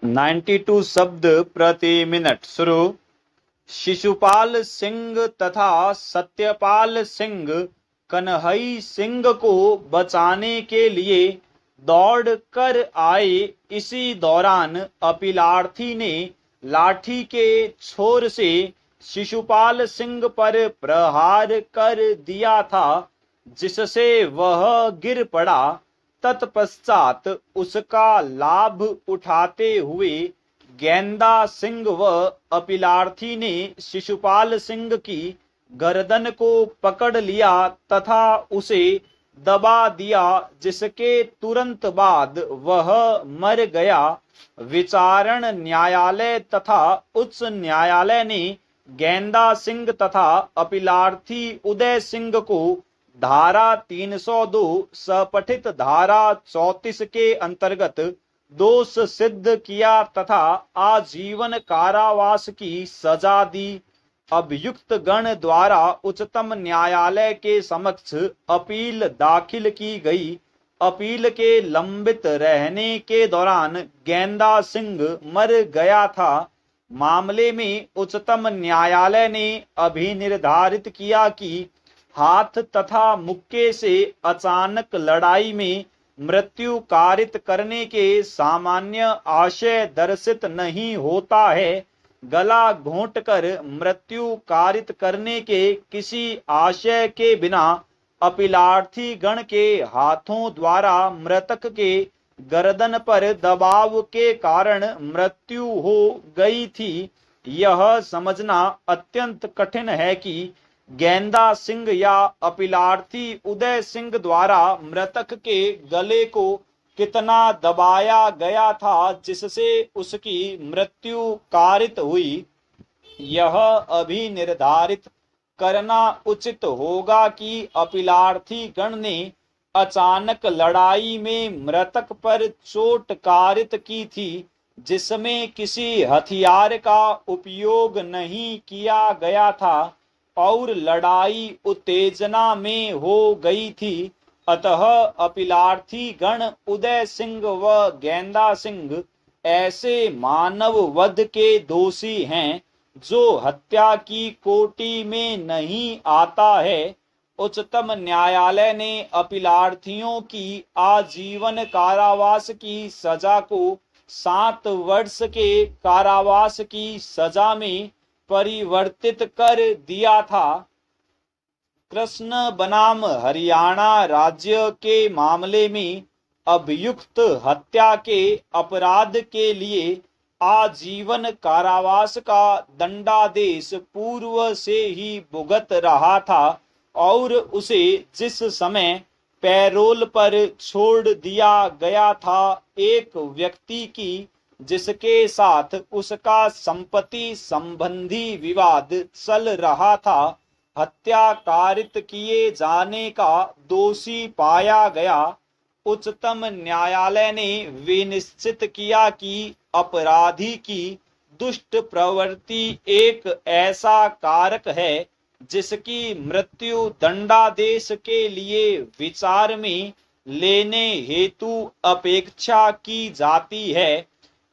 92 शब्द प्रति मिनट शुरू। शिशुपाल सिंह तथा सत्यपाल सिंह कन्हई सिंह को बचाने के लिए दौड़ कर आए। इसी दौरान अपीलार्थी ने लाठी के छोर से शिशुपाल सिंह पर प्रहार कर दिया था, जिससे वह गिर पड़ा। तत्पश्चात उसका लाभ उठाते हुए गेंदा सिंह व अपीलार्थी ने शिशुपाल सिंह की गर्दन को पकड़ लिया तथा उसे दबा दिया, जिसके तुरंत बाद वह मर गया। विचारण न्यायालय तथा उच्च न्यायालय ने गेंदा सिंह तथा अपीलार्थी उदय सिंह को धारा 302 सपठित धारा 34 के अंतर्गत दोष सिद्ध किया तथा आजीवन कारावास की सजा दी। अभियुक्त गण द्वारा उच्चतम न्यायालय के समक्ष अपील दाखिल की गई। अपील के लंबित रहने के दौरान गेंदा सिंह मर गया था। मामले में उच्चतम न्यायालय ने अभी निर्धारित किया कि हाथ तथा मुक्के से अचानक लड़ाई में मृत्यु कारित करने के सामान्य आशय दर्शित नहीं होता है। गला घोंटकर मृत्यु कारित करने के किसी आशय के बिना अपीलार्थी गण के हाथों द्वारा मृतक के गर्दन पर दबाव के कारण मृत्यु हो गई थी। यह समझना अत्यंत कठिन है कि गेंदा सिंह या अपीलार्थी उदय सिंह द्वारा मृतक के गले को कितना दबाया गया था, जिससे उसकी मृत्यु कारित हुई। यह अभी निर्धारित करना उचित होगा कि अपीलार्थी गण ने अचानक लड़ाई में मृतक पर चोट कारित की थी, जिसमें किसी हथियार का उपयोग नहीं किया गया था और लड़ाई उत्तेजना में हो गई थी। अतः अपीलार्थी गण उदय सिंह व गेंदा सिंह ऐसे मानव वध के दोषी हैं जो हत्या की कोटि में नहीं आता है। उच्चतम न्यायालय ने अपीलार्थियों की आजीवन कारावास की सजा को 7 वर्ष के कारावास की सजा में परिवर्तित कर दिया था। कृष्ण बनाम हरियाणा राज्य के मामले में अभियुक्त हत्या के अपराध के लिए आजीवन कारावास का दंडादेश पूर्व से ही भुगत रहा था और उसे जिस समय पैरोल पर छोड़ दिया गया था, एक व्यक्ति की जिसके साथ उसका संपत्ति संबंधी विवाद चल रहा था, हत्या कारित किए जाने का दोषी पाया गया। उच्चतम न्यायालय ने विनिश्चित किया कि अपराधी की दुष्ट प्रवृत्ति एक ऐसा कारक है जिसकी मृत्यु दंडादेश के लिए विचार में लेने हेतु अपेक्षा की जाती है,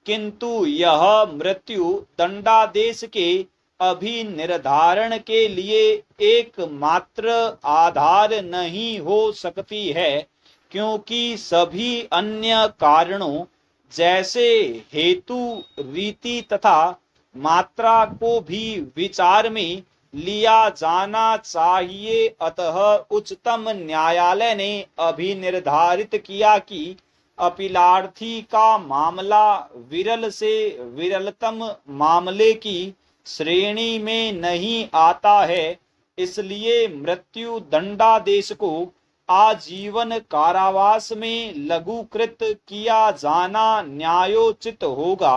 किंतु यह मृत्यु दंडादेश के अभी निर्धारण के लिए एकमात्र आधार नहीं हो सकती है, क्योंकि सभी अन्य कारणों जैसे हेतु, रीति तथा मात्रा को भी विचार में लिया जाना चाहिए। अतः उच्चतम न्यायालय ने अभी निर्धारित किया कि अपीलार्थी का मामला विरल से विरलतम मामले की श्रेणी में नहीं आता है, इसलिए मृत्यु दंडादेश को आजीवन कारावास में लघुकृत किया जाना न्यायोचित होगा।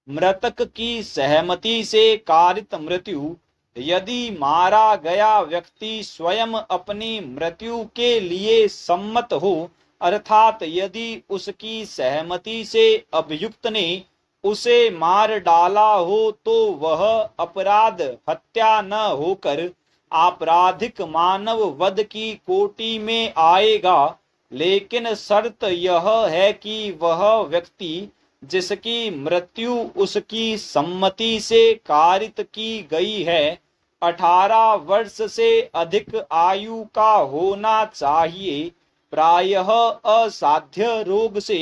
मृतक की सहमति से कारित मृत्यु यदि मारा गया व्यक्ति स्वयं अपनी मृत्यु के लिए सम्मत हो, अर्थात यदि उसकी सहमति से अभियुक्त ने उसे मार डाला हो, तो वह अपराध हत्या न होकर आपराधिक मानव वध की कोटि में आएगा। लेकिन शर्त यह है कि वह व्यक्ति जिसकी मृत्यु उसकी सम्मति से कारित की गई है 18 वर्ष से अधिक आयु का होना चाहिए। प्रायः असाध्य रोग से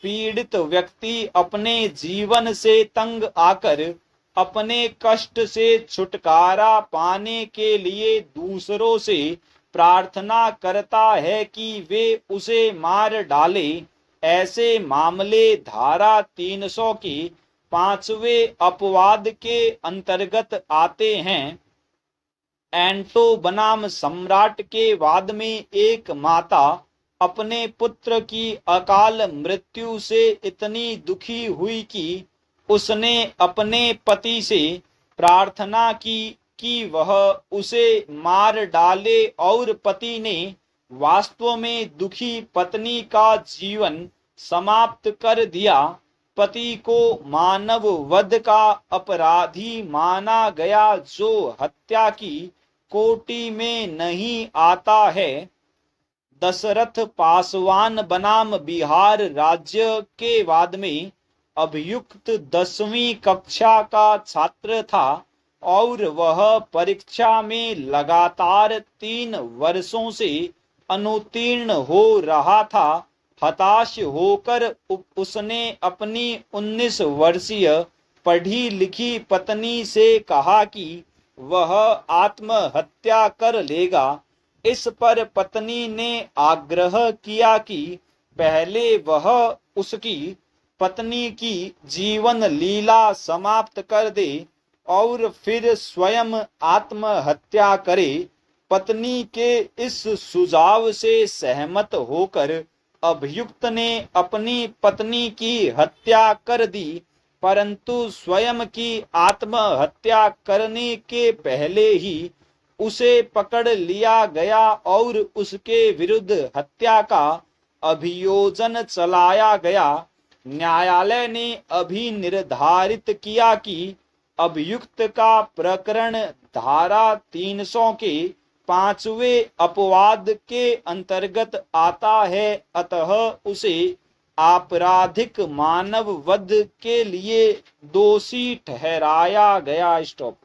पीड़ित व्यक्ति अपने जीवन से तंग आकर अपने कष्ट से छुटकारा पाने के लिए दूसरों से प्रार्थना करता है कि वे उसे मार डाले। ऐसे मामले धारा 300 की 5वें अपवाद के अंतर्गत आते हैं। एंटो बनाम सम्राट के वाद में एक माता अपने पुत्र की अकाल मृत्यु से इतनी दुखी हुई कि उसने अपने पति से प्रार्थना की कि वह उसे मार डाले और पति ने वास्तव में दुखी पत्नी का जीवन समाप्त कर दिया। पति को मानव वध का अपराधी माना गया जो हत्या की कोटि में नहीं आता है। दशरथ पासवान बनाम बिहार राज्य के वाद में अभियुक्त 10वीं कक्षा का छात्र था और वह परीक्षा में लगातार 3 वर्षों से अनुत्तीर्ण हो रहा था। हताश होकर उसने अपनी 19 वर्षीय पढ़ी लिखी पत्नी से कहा कि वह आत्महत्या कर लेगा। इस पर पत्नी ने आग्रह किया कि पहले वह उसकी पत्नी की जीवन लीला समाप्त कर दे और फिर स्वयं आत्महत्या करे। पत्नी के इस सुझाव से सहमत होकर अभियुक्त ने अपनी पत्नी की हत्या कर दी, परंतु स्वयं की आत्महत्या करने के पहले ही उसे पकड़ लिया गया और उसके विरुद्ध हत्या का अभियोजन चलाया गया। न्यायालय ने अभी निर्धारित किया कि अभियुक्त का प्रकरण धारा 300 के 5वें अपवाद के अंतर्गत आता है, अतः उसे आपराधिक मानव वध के लिए दोषी ठहराया गया। स्टॉप।